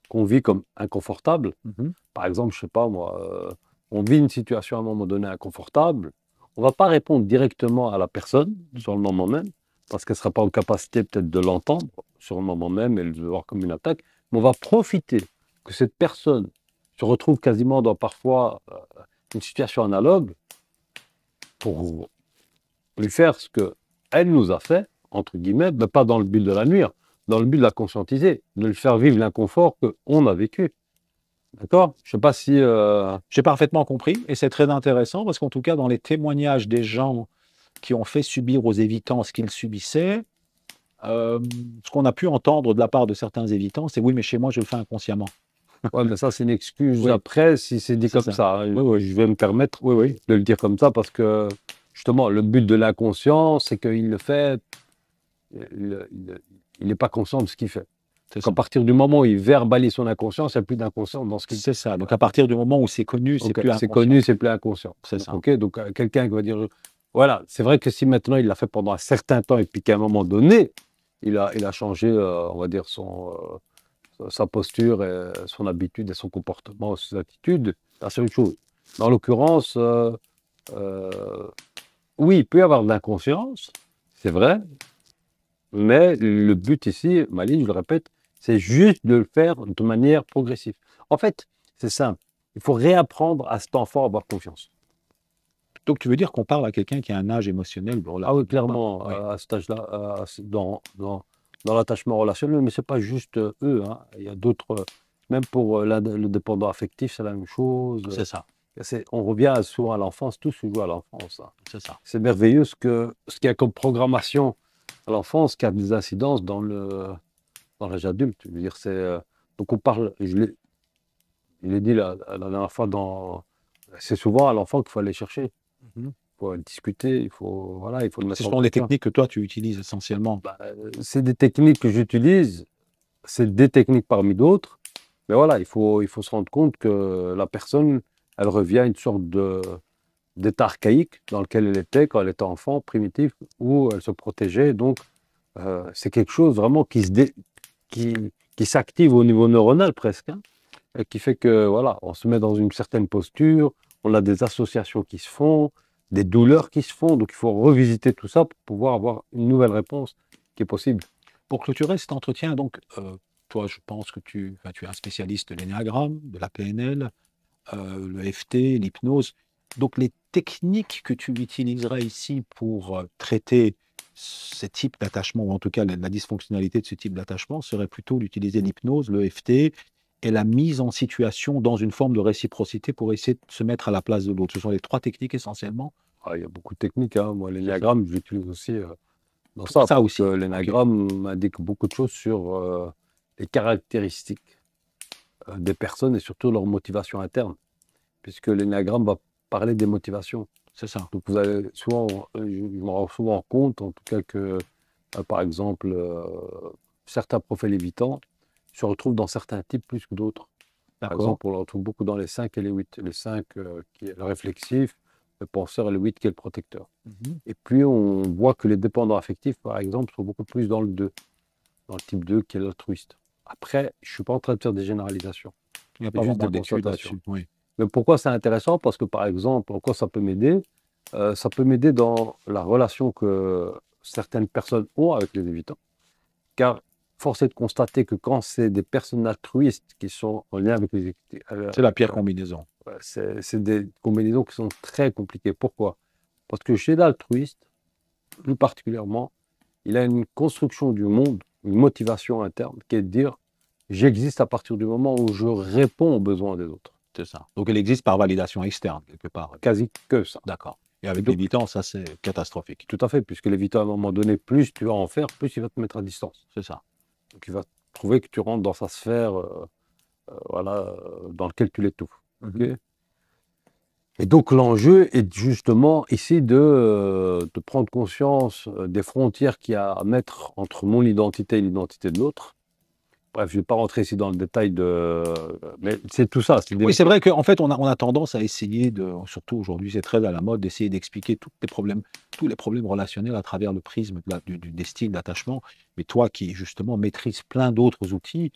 qu'on vit comme inconfortable. Mhm. Par exemple, je ne sais pas moi, on vit une situation à un moment donné inconfortable. On ne va pas répondre directement à la personne sur le moment même, parce qu'elle ne sera pas en capacité peut-être de l'entendre. sur le moment même et le voir comme une attaque, mais on va profiter que cette personne se retrouve quasiment dans parfois une situation analogue pour lui faire ce qu'elle nous a fait, entre guillemets, mais pas dans le but de la nuire, dans le but de la conscientiser, de lui faire vivre l'inconfort qu'on a vécu. D'accord? Je ne sais pas si... J'ai parfaitement compris, et c'est très intéressant parce qu'en tout cas, dans les témoignages des gens qui ont fait subir aux évitants ce qu'ils subissaient, ce qu'on a pu entendre de la part de certains évitants, c'est oui, mais chez moi, je le fais inconsciemment. Ouais, mais ça, c'est une excuse Oui. après si c'est dit C'est comme ça. ça. Oui, oui. Je vais me permettre Oui, oui. de le dire comme ça parce que, justement, le but de l'inconscient, c'est qu'il le fait, il n'est pas conscient de ce qu'il fait. C'est À ça. partir du moment où il verbalise son inconscience, il n'y a plus d'inconscient dans ce qu'il fait. C'est ça. Donc à partir du moment où c'est connu, c'est Ok, plus c'est inconscient. connu, c'est plus inconscient. C'est ça. Ok, donc quelqu'un qui va dire, voilà, c'est vrai que si maintenant il l'a fait pendant un certain temps et puis qu'à un moment donné, il a changé, on va dire, sa posture, et son habitude et son comportement, ses attitudes, là, c'est une chose. Dans l'occurrence, oui, il peut y avoir de l'inconscience, c'est vrai, mais le but ici, Mali, je le répète, c'est juste de le faire de manière progressive. En fait, c'est simple. Il faut réapprendre à cet enfant à avoir confiance. Donc tu veux dire qu'on parle à quelqu'un qui a un âge émotionnel Ah oui, clairement, Oui. à cet âge-là, dans l'attachement relationnel, mais ce n'est pas juste eux, hein. Il y a d'autres, même pour le dépendant affectif, c'est la même chose. C'est ça. On revient souvent à l'enfance, tout se joue à l'enfance, hein. C'est ça. C'est merveilleux ce qu'il y a comme programmation à l'enfance qui a des incidences dans l'âge adulte. Je veux dire, donc on parle, je l'ai dit la dernière fois, c'est souvent à l'enfant qu'il faut aller chercher. Mhm. Il faut discuter, il faut le mettre Ce en sont les pratique. techniques que toi, tu utilises essentiellement. Bah, c'est des techniques que j'utilise, c'est des techniques parmi d'autres, mais voilà, il faut se rendre compte que la personne, elle revient à une sorte d'état archaïque dans lequel elle était quand elle était enfant, primitif, où elle se protégeait. Donc, c'est quelque chose vraiment qui s'active au niveau neuronal presque, hein, et qui fait que, voilà, on se met dans une certaine posture, on a des associations qui se font, des douleurs qui se font, donc il faut revisiter tout ça pour pouvoir avoir une nouvelle réponse qui est possible. Pour clôturer cet entretien, donc, toi, je pense que tu es un spécialiste de l'énéagramme, de la PNL, le FT, l'hypnose. Donc, les techniques que tu utiliserais ici pour traiter ce type d'attachement, ou en tout cas la dysfonctionnalité de ce type d'attachement, serait plutôt d'utiliser l'hypnose, le FT et la mise en situation dans une forme de réciprocité pour essayer de se mettre à la place de l'autre. Ce sont les trois techniques essentiellement. Ah, il y a beaucoup de techniques, hein. Moi, l'énéagramme, je l'utilise aussi dans Pour ça. ça parce aussi. que Ok. l'énéagramme m'indique beaucoup de choses sur les caractéristiques des personnes et surtout leur motivation interne, puisque l'énéagramme va parler des motivations. C'est ça. Donc vous allez souvent, je me rends souvent compte, en tout cas que, par exemple, certains profils évitants se retrouvent dans certains types plus que d'autres. Par D'accord. exemple, on le retrouve beaucoup dans les 5 et les 8. Les 5 qui est le réflexif, le penseur, et le 8 qui est le protecteur. Mhm. Et puis on voit que les dépendants affectifs, par exemple, sont beaucoup plus dans le 2, dans le type 2 qui est l'altruiste. Après, je ne suis pas en train de faire des généralisations. Il n'y a C'est pas juste vraiment des d'études constatations. là-dessus. Oui. Mais pourquoi c'est intéressant? Parce que, par exemple, en quoi ça peut m'aider? Ça peut m'aider dans la relation que certaines personnes ont avec les évitants. Car force est de constater que quand c'est des personnes altruistes qui sont en lien avec les évitants, C'est la pire combinaison. c'est des combinaisons qui sont très compliquées. Pourquoi? Parce que chez l'altruiste, plus particulièrement, il a une construction du monde, une motivation interne qui est de dire j'existe à partir du moment où je réponds aux besoins des autres. C'est ça. Donc elle existe par validation externe, quelque part. Quasi que ça. D'accord. Et avec Donc, l'évitant, ça c'est catastrophique. tout à fait, puisque l'évitant, à un moment donné, plus tu vas en faire, plus il va te mettre à distance. C'est ça. Donc il va trouver que tu rentres dans sa sphère dans laquelle tu l'étouffes. Mhm. Et donc l'enjeu est justement ici de prendre conscience des frontières qu'il y a à mettre entre mon identité et l'identité de l'autre. Bref, je ne vais pas rentrer ici dans le détail mais c'est tout ça. Oui, c'est vrai qu'en fait, on a tendance à essayer surtout aujourd'hui, c'est très à la mode, d'essayer d'expliquer tous les problèmes relationnels à travers le prisme des styles d'attachement. Mais toi qui, justement, maîtrises plein d'autres outils,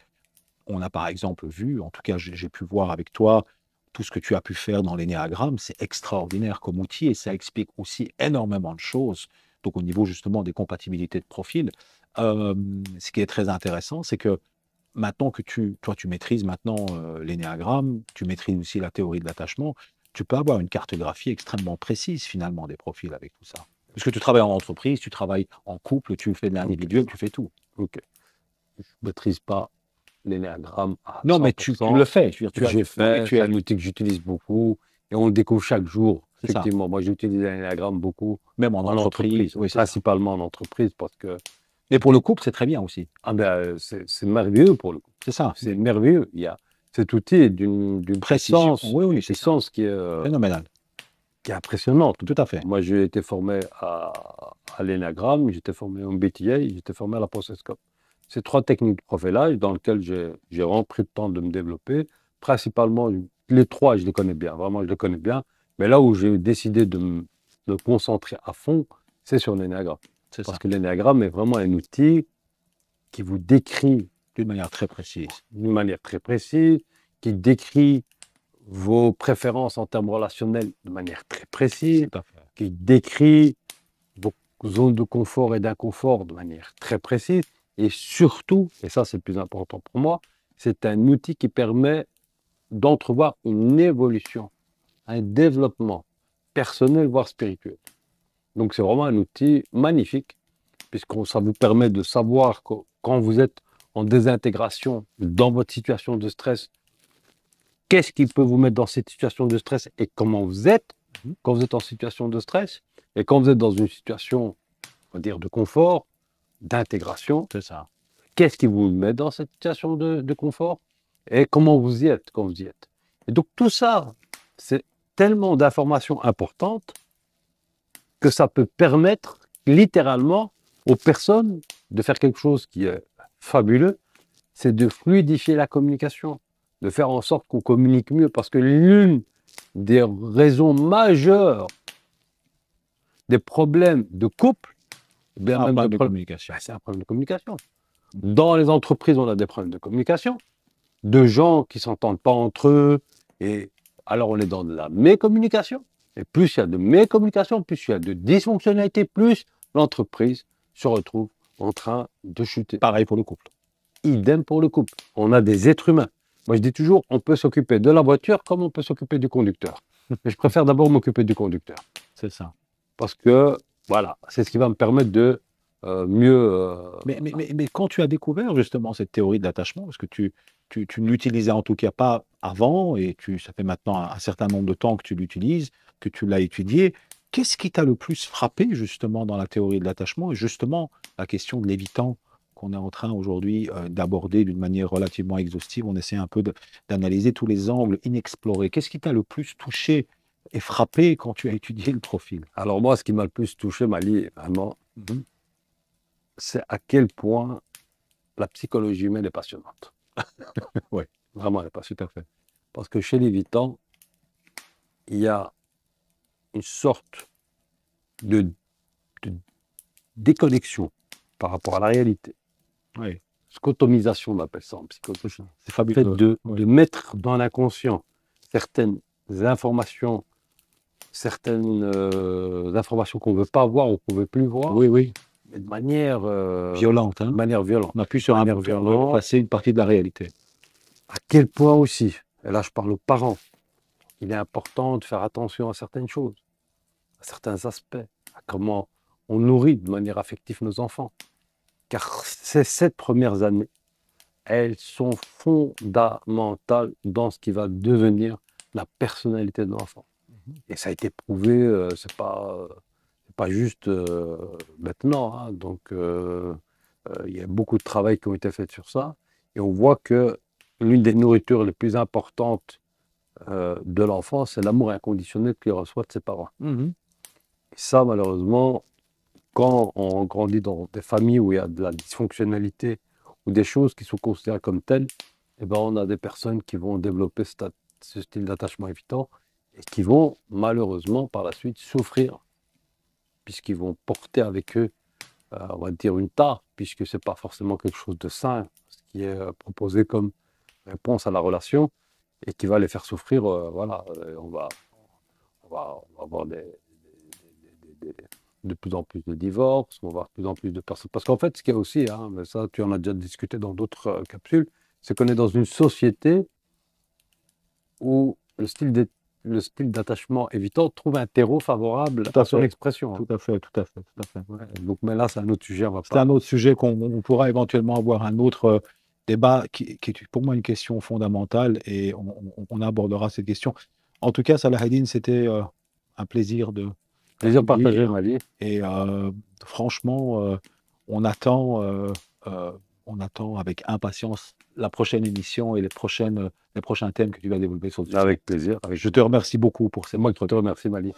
on a par exemple vu, en tout cas, j'ai pu voir avec toi, tout ce que tu as pu faire dans l'énéagramme, c'est extraordinaire comme outil et ça explique aussi énormément de choses. Donc, au niveau justement des compatibilités de profil. ce qui est très intéressant, c'est que maintenant que toi, tu maîtrises maintenant l'énéagramme, tu maîtrises aussi la théorie de l'attachement, tu peux avoir une cartographie extrêmement précise finalement des profils avec tout ça. Parce que tu travailles en entreprise, tu travailles en couple, tu fais de Ok, l'individuel, tu fais tout. ok. Je ne maîtrise pas l'énéagramme à Non, mais tu 100%. le fais. Je veux dire, J'ai oui, fait, c'est un outil que j'utilise beaucoup et on le découvre chaque jour. c'est ça. Effectivement, moi j'utilise l'énéagramme beaucoup Même en en entreprise, entreprise, oui, c'est ça. principalement en entreprise parce que Et pour le couple, c'est très bien aussi. c'est merveilleux pour le coup. C'est ça. C'est merveilleux. Cet outil est d'une Précision. Oui, oui, c'est ça. puissance Phénoménal. qui est impressionnante. Tout à fait. Moi, j'ai été formé à l'énéagramme, j'étais formé au MBTI, j'étais formé à la processcope. C'est trois techniques de profilage dans lesquelles j'ai vraiment pris le temps de me développer. Principalement, les trois, je les connais bien, vraiment, je les connais bien. Mais là où j'ai décidé de me concentrer à fond, c'est sur l'énéagramme. C'est Parce ça. que l'énéagramme est vraiment un outil qui vous décrit D'une manière très précise. d'une manière très précise, qui décrit vos préférences en termes relationnels de manière très précise, Tout à fait. qui décrit vos zones de confort et d'inconfort de manière très précise. Et surtout, et ça c'est le plus important pour moi, c'est un outil qui permet d'entrevoir une évolution, un développement personnel, voire spirituel. Donc c'est vraiment un outil magnifique, puisque ça vous permet de savoir que quand vous êtes en désintégration dans votre situation de stress, qu'est-ce qui peut vous mettre dans cette situation de stress et comment vous êtes quand vous êtes en situation de stress et quand vous êtes dans une situation, on va dire, de confort, d'intégration, C'est ça. qu'est-ce qui vous met dans cette situation de confort et comment vous y êtes quand vous y êtes. Et donc tout ça, c'est tellement d'informations importantes que ça peut permettre littéralement aux personnes de faire quelque chose qui est fabuleux, c'est de fluidifier la communication, de faire en sorte qu'on communique mieux. Parce que l'une des raisons majeures des problèmes de couple, eh bien, Un même problème de communication. c'est un problème de communication. Dans les entreprises, on a des problèmes de communication, de gens qui ne s'entendent pas entre eux. Et alors, on est dans de la mécommunication. Et plus il y a de mécommunication, plus il y a de dysfonctionnalité, plus l'entreprise se retrouve en train de chuter. Pareil pour le couple. Idem pour le couple. On a des êtres humains. Moi, je dis toujours, on peut s'occuper de la voiture comme on peut s'occuper du conducteur. Mais je préfère d'abord m'occuper du conducteur. C'est ça. Parce que, voilà, c'est ce qui va me permettre de mieux... Mais quand tu as découvert justement cette théorie de l'attachement, parce que tu ne l'utilisais en tout cas pas avant, et ça fait maintenant un certain nombre de temps que tu l'utilises, que tu l'as étudié, qu'est-ce qui t'a le plus frappé justement dans la théorie de l'attachement, et justement la question de l'évitant qu'on est en train aujourd'hui d'aborder d'une manière relativement exhaustive, on essaie un peu d'analyser tous les angles inexplorés. Qu'est-ce qui t'a le plus touché et frappé quand tu as étudié le profil? Alors moi, ce qui m'a le plus touché, Mali, vraiment, c'est à quel point la psychologie humaine est passionnante. Oui, Vraiment, elle est passionnante. tout à fait. Parce que chez l'évitant, il y a une sorte de déconnexion par rapport à la réalité. Oui, Scotomisation, on appelle ça en psychologie. c'est Le fait fabuleux. de Oui. mettre dans l'inconscient certaines informations, certaines informations qu'on ne veut pas voir ou qu'on ne veut plus voir, Oui, oui. mais de manière Violente, hein. de manière violente. On appuie sur un Manière bouton, on veut violente. passer une partie de la réalité. À quel point aussi, et là je parle aux parents, il est important de faire attention à certaines choses, à certains aspects, à comment on nourrit de manière affective nos enfants. Car ces 7 premières années, elles sont fondamentales dans ce qui va devenir la personnalité de l'enfant. Et ça a été prouvé, c'est pas juste maintenant, hein. Donc, il y a beaucoup de travail qui ont été faits sur ça. Et on voit que l'une des nourritures les plus importantes de l'enfant, c'est l'amour inconditionnel qu'il reçoit de ses parents. Mhm. Et ça, malheureusement, quand on grandit dans des familles où il y a de la dysfonctionnalité ou des choses qui sont considérées comme telles, eh ben, on a des personnes qui vont développer ce style d'attachement évitant et qui vont malheureusement par la suite souffrir puisqu'ils vont porter avec eux, on va dire, une tare, puisque ce n'est pas forcément quelque chose de sain, ce qui est proposé comme réponse à la relation et qui va les faire souffrir. Voilà, on va avoir de plus en plus de divorces, on va voir de plus en plus de personnes. Parce qu'en fait, ce qu'il y a aussi, hein, mais ça, tu en as déjà discuté dans d'autres capsules, c'est qu'on est dans une société où le style d'attachement évitant trouve un terreau favorable Tout à à son fait. expression. Hein. Tout à fait, tout à fait, tout à fait. Ouais, donc, mais là, c'est un autre sujet, on va C'est pas. un autre sujet qu'on pourra éventuellement avoir un autre débat qui est pour moi une question fondamentale et on abordera cette question. En tout cas, Salahuddin, c'était un plaisir de Plaisir t'accueillir partagé, Mali. et franchement, on attend, euh, euh, on attend avec impatience la prochaine émission et les prochains thèmes que tu vas développer sur le sujet. Avec plaisir. Je te remercie beaucoup pour C'est cette moi qui te remercie, Mali.